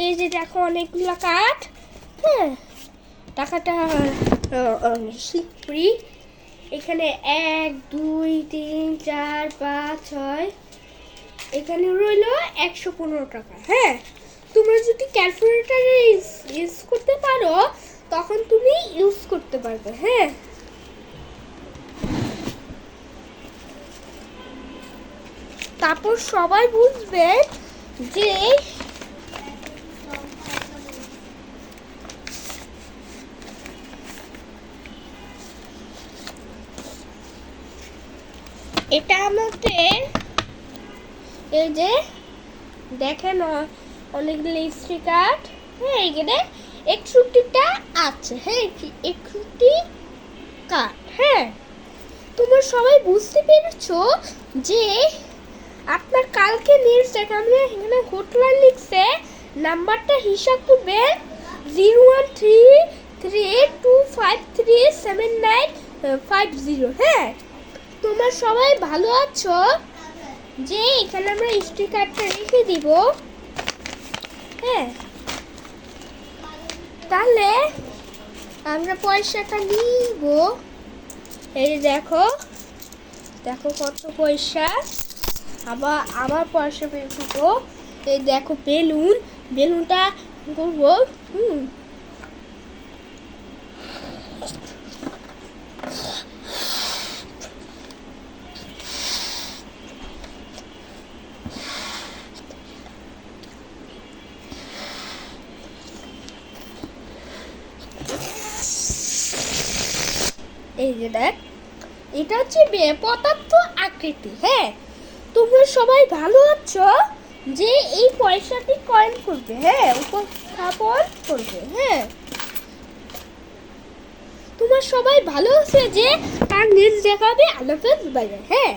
এই যে দেখো অনেকগুলো কাঠ। হ্যাঁ, টাকাটা করি। এখানে 1 2 3 4 5 6, এখানে রইল 115 টাকা। হ্যাঁ, তোমরা যদি ক্যালকুলেটর ইউজ করতে পারো তখন তুমি ইউজ করতে পারবে। হ্যাঁ, তারপর সবাই বুঝবে যে এটা আমাদের, এই যে দেখেন অনেকগুলো স্টিকার কার্ড। হ্যাঁ, এখানে 61টা আছে। হ্যাঁ, 61 কার্ড। হ্যাঁ, তোমরা সবাই বুঝতে পেরেছো যে আপনার কালকে নেক্সট এখানে হোটলাইন লিখছে, নাম্বারটা হিসাব করবেন 0133253790। হ্যাঁ, তোমরা সবাই ভালো আছো? যে এখানে আমরা স্টিকারটা রেখে দিব। হ্যাঁ, তাহলে আমরা পয়সাটা নিব। এই দেখো দেখো কত পয়সা। আবার আমার পয়সা বের করবো। এই দেখো বেলুনটা করবো। এই যে দেখ, এটা হচ্ছে পদার্থ আকৃতি। হ্যাঁ, তোমরা সবাই ভালো আছো? যে এই পয়সাটি কয়েন করবে। হ্যাঁ, উপস্থাপন করবে। হ্যাঁ, তোমরা সবাই ভালো আছে? যে তার নিজ দেখাবে আলাপের বাইরে। হ্যাঁ।